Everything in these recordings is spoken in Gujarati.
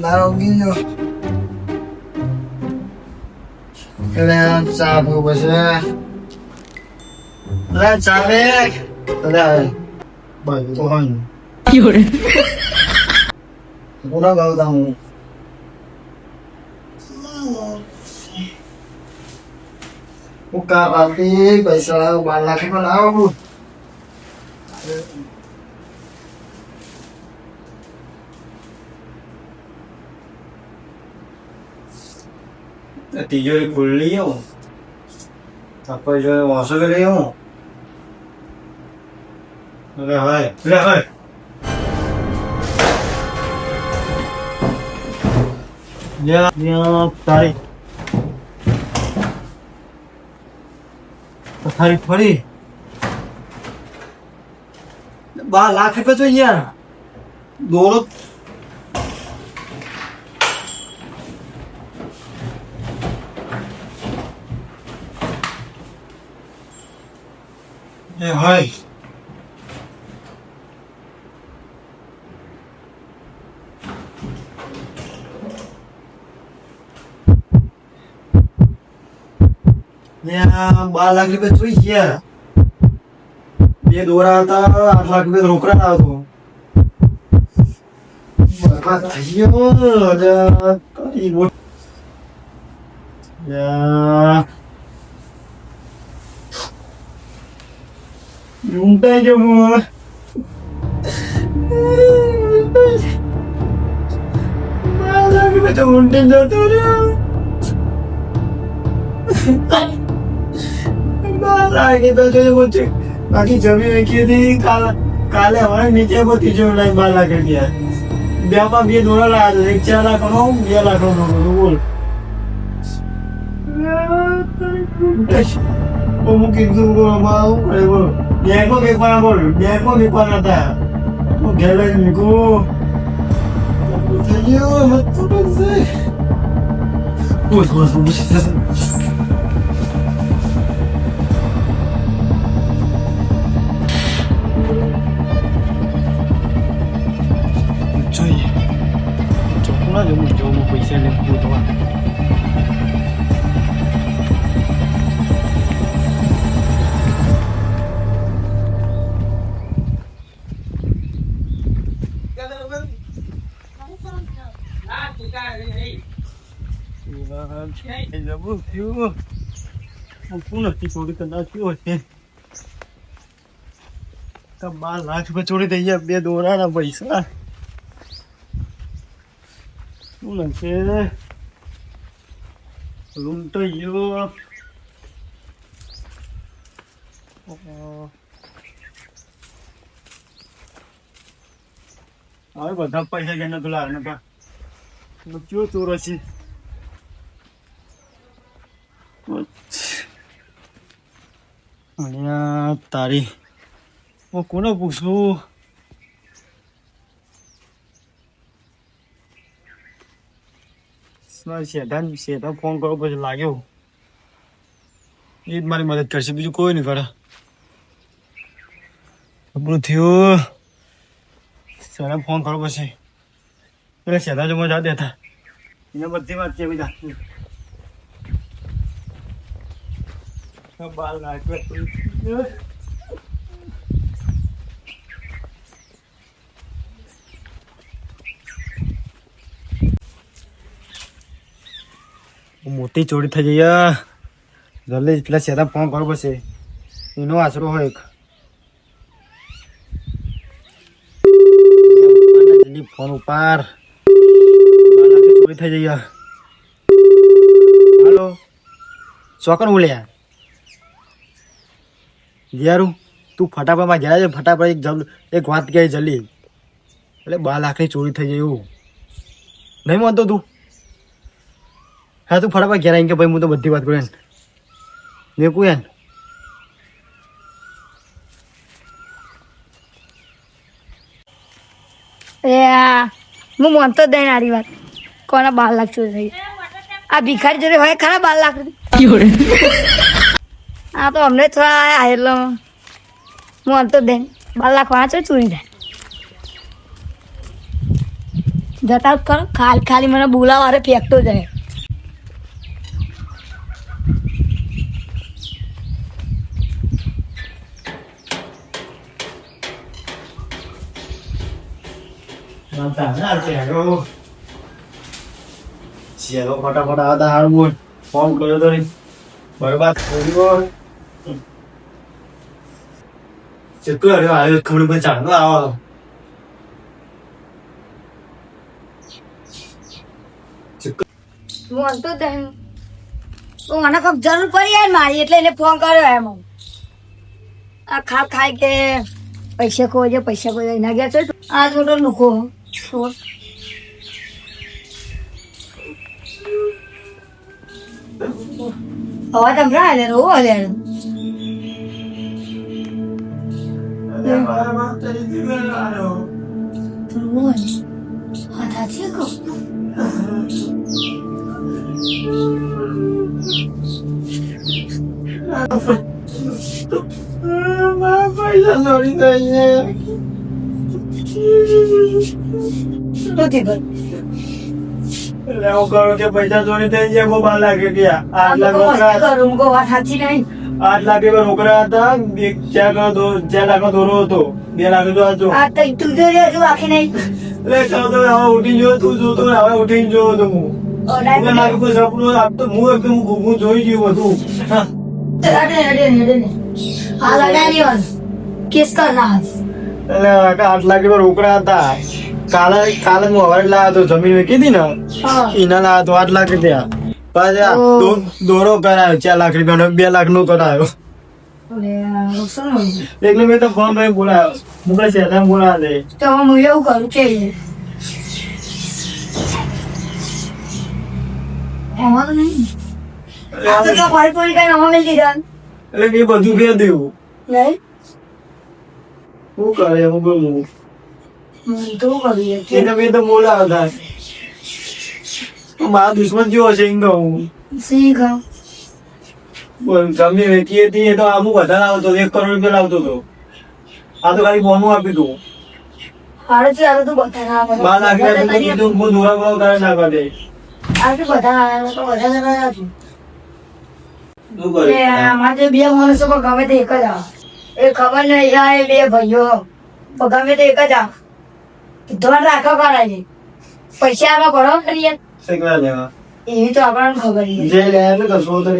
તારો ગીયો એટલે ચા પીવું પછી લે ચા લે ભાઈ તો હોય પૂરા ગાવતા હું ઉકા પાપી પૈસા 12 લાખ પણ લાવો તિજોરી ખુલ્લી હું આપણે જો વાસો કરી હું લે ભાઈ તારી ફરી 12 લાખ રૂપિયા તો યાર દોરો એ ભાઈ ત્યાં 12 લાખ રૂપિયા જોઈ ગયા બે દોરા હતા 8 લાખ રૂપિયા રોકડા આવતો બરબાદ થઈ ગયો ઊંટાઈ ગયો હું 12 લાખ રૂપિયા તો ઊંટે જતો રહ્યો લાગે તો જોયું છે બાકી જમી વેચી હતી કાલે હવે નીચે બધી જો 12 લાખ રૂપિયા બેમાં 2 દોરા લાવ્યા એક 4 લાખ નો 2 લાખ નો બોલ હું કીધું બેંકો વેચવાના બોલ બેંકો વેચવાના હતા હું ઘેર લઈને નીકળું થઈ ગયો બસ જોઈએ ચોખ્ખું જવું જવું પૈસા લે પૂરવા ચોરી કરતા કેવો છે 12 લાખ રૂપિયા ચોરી થઈ ગયા 2 દોરાના પૈસા શું છે રૂમ તો ગયો હવે બધા પૈસા ગયા તો લાવે નતા કયો ચોર હશે તારી હું કોને પૂછું શેઠા ફોન કરો પછી લાગ્યો એ જ મારી મદદ કરશે બીજું કોઈ નહીં કરે આપણું થયું શેઠા ફોન કરો પછી એટલે શેઠા જો મજા દેતા એને બધી વાત કેવી રાખી 12 લાખ મોટી ચોરી થઈ જઈએ જલ્દી પેલા શેઠા ફોન કરો પછી એનો આશરો હોય જલ્દી ફોન ઉપર 12 લાખ ચોરી થઈ જઈએ હાલો ચોકન બોલ્યા યારું તું ફટાફટમાં ગયા છે ફટાફટ એક વાત કહે જલ્દી એટલે 12 લાખની ચોરી થઈ જાય એવું નહીં માનતો તું હા તું ફટાફટ ઘેર આવીને કે ભાઈ હું તો બધી વાત કરું મેં કહું યાર હું માનતો જ નહીં આરી વાત કોના 12 લાખ ચોરી થઈ આ ભિખારી જોડે હોય ખરા 12 લાખ આ તો અમને થોડા આયા એટલે હું અંતો દે 12 લાખ વાંચો ચોરી થાય જતા જ કરો ખાલી મને બોલાવા અરે ફેંકતો જાય. ચલો ફટાફટ આવતા હાર બોલ ફોન કર્યો તો બરબાદ કર્યો ચેટલો આવ્યો ખબર પણ ચાલો આવો વાંધો જ નહીં. મને કંઈક જરૂર પડી યાર મારી એટલે એને ફોન કર્યો એમ. આ ખાય કે પૈસા ખોજે એના ગયા છે આ થોડો લુખો હવે તમે હાલે રોવો હાલે પૈસા ચોરી થઈ નથી ભાઈ એટલે હું કરું કે પૈસા ચોરી થઈ ગયા બહુ 12 લાખ રૂપિયા 8 લાખ રોકડા કરું વાત સાચી નહીં 8 લાખ રૂપિયા રોકડા હતા 4 લાખનો દોરો હતો 2 લાખ તો આજો આ તો તું જો આખી નહીં એટલે ચાલો તો હવે ઉઠી ગયો તું જોતો હવે ઉઠીને જોયો તો હું મારું કોઈ સપનું આપતો હું એકદમ હું જોઈ ગયું બધું કેસ કરના એટલે 8 લાખ રૂપિયા રોકડા હતા કાલે હું હવારે લાવ્યો હતો જમીન વેચી હતી ને એના લાવ્યો હતો 8 લાખ રૂપિયા પાછા દોરો કરાયો 4 લાખ રૂપિયાનો 2 લાખ નો કરાયો એટલે મેં તો ફોન ભાઈ બોલાયો મુકેશ શેઠા બોલાવા દે તો હું એવું કરું કે એમાં તો નહીં આ તો ફરી ફરી કઈ નવા મેળ દીધા એટલે એ બધું ફેર દેવું નહીં શું કરે હું બોલું તો કરીએ એને મેં તો બોલાવતા મારા દુશ્મન જેવો છે એમ કહું શીખ જમીન વેચી હતી એ તો અમુક વધારે આવતો 1 કરોડ રૂપિયા લાવતો હતો આ તો ખાલી બોનું આપ્યું હતું હારે છે આ તો બધા 12 લાખ રૂપિયા કીધું હું દોરા કરે ના કરે આ તો બધા તો બધા ના શું કરે અમારે બે માણસો પણ ગમે તે એક જ આવે એ ખબર નહીં આ એ બે ભાઈઓ પણ ગમે તે એક જ આવે ધોન રાખો કરાય પૈસા આવા ભરો કરીએ શેકવા લેવા એવી તો આપણને ખબર નહીં જે લે ને કશો તો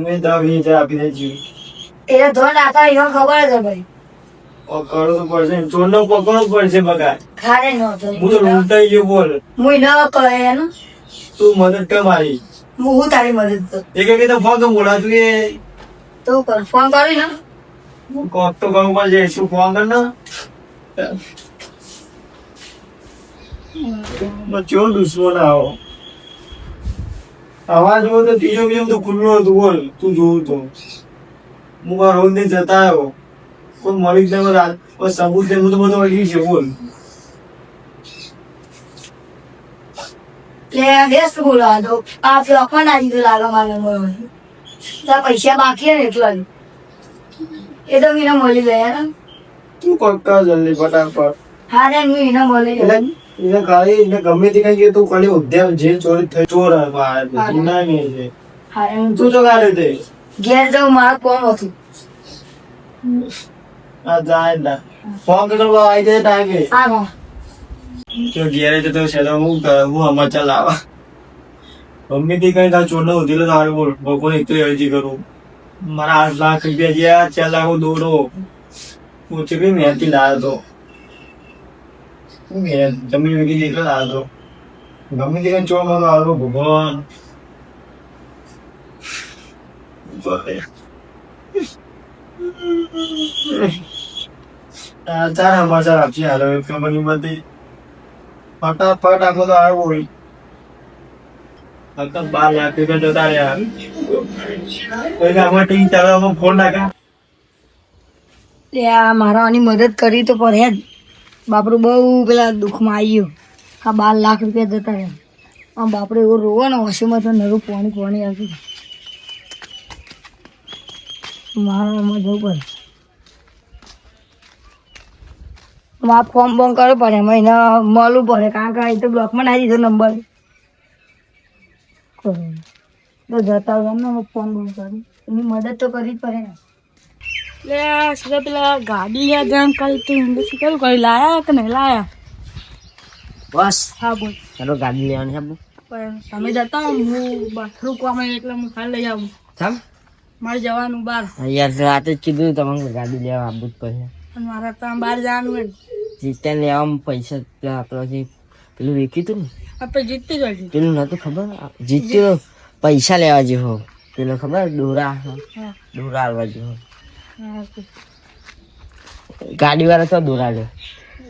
મેં દવાની આપી દે છે એને ધોન રાખવા એને ખબર જ ભાઈ પકડવું તો પડશે ચોરનો પકડવું પડશે બગા ખાને ન તો હું તો લૂંટાઈ ગયો બોલ હું ન કહે એનું તું મદદ કર મારી હું તારી મદદ કરું એક તો ફોન તો બોલાતું એ તો કર ફોન કરી ને કોક તો કરવું પડશે શું ફોન કર ને ચો દુશ્મન આવો આવાજ જો તો ત્રીજો બીજો તો ખુલ્લો હતું બોલ તું જોવું તો હું રોજ ને જતા આવ્યો કોઈ મળી જાય કોઈ સબૂત દે હું તો બધો વળી છે બોલ લે વ્યસ્ત બોલવા દો આ ફ્લોકમાં નાખી દો લાગે મારે તારા પૈસા બાકી ને એટલા એ તો મને મળી ગયા ને તું પક્કા જલ્દી ફટાફટ હા ને હું એને મળી એટલે ગયા એને ખાલી એને ગમે તે કઈ કે તું ખાલી ઉદ્યાન જે ચોરી થઈ ચોર બહાર ના નહીં છે હા તું તો કાઢે તે ઘેર જવું મારું કોમ હતું આ જાય ના ફોન કરવા આવી જાય ટાઈમે હા હા જો ઘેરે જતો છે તો હું સમાચાર લાવવા ગમે તે કઈ તાર ચોર ને ઉધી લો સારું બોલ ભગવાન એક તો અરજી કરું મારા 8 લાખ રૂપિયા જ્યાં 4 લાખ દોડો હું ચેટલી મહેનતી લાવ્યો હતો જમીન વેચી એટલો લાવ્યો હતો ગમે તે કઈ ચોર મારો આવ્યો ભગવાન ચાર સમાચાર આપશે હાલો કંપની માંથી ફટાફટ આખો તો આવ્યો હોય 12 લાખ રૂપિયા જતા રહ્યા આમાં ટીમ ચાલવામાં ફોન નાખા લે આ મારાની મદદ કરી તો પડે જ બાપરું બહુ પેલા દુઃખમાં આવ્યું આ 12 લાખ રૂપિયા જતા રહ્યા આમ બાપરે એવો રોવો ને વસીમાં તો નરું પાણી આવતું મારા આમાં જવું પડે મારે ફોર્મ બોમ કરવું પડે એમાં એને મળવું પડે કારણ કે એ તો બ્લોકમાં નાખી દીધો નંબર તો જતા હોય એમને ફોન બોમ કરું એની મદદ તો કરવી જ પડે ને લે સીધા પેલા ગાડી યાર જામ કાલ તું શું કરું કઈ લાયા કે નહીં લાયા બસ હા બોલ ચાલો ગાડી લેવાની છે પણ તમે જતા હો હું બાથરૂમ કામ એટલે હું કાલ લઈ આવું સમ મારે જવાનું બહાર યાર રાતે જ કીધું તમને ગાડી લેવા આવવું જ પડે અને મારે ત્યાં બહાર જવાનું હોય ને જીત્યા લેવામાં પૈસા પેલા આપણો જે પેલું વેચ્યું હતું ને આપણે જીતતી જ હોય પેલું નતું ખબર જીત્યું પૈસા લેવા જેવો પેલો ખબર દોરા હા દોરા આવવા જેવો હા ગાડી વાળા તો દોરા લે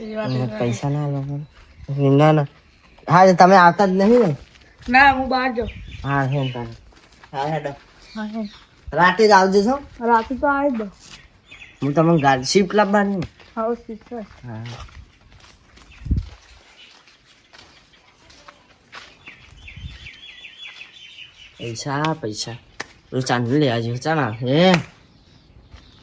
એ વાત મને પૈસા ના લે ના ના હા તો તમે આવતા જ નહીં ને ના હું બહાર જાઉં હા હે તારે હા હેડો હા હે રાતે જ આવજો છો રાતે તો આવી દો હું તમને ગાડી શિફ્ટ લાવવાની હાઉસ સિસ્ટર હા પૈસા પૈસા ચાંદલો લેવા જેવું ચાલ હે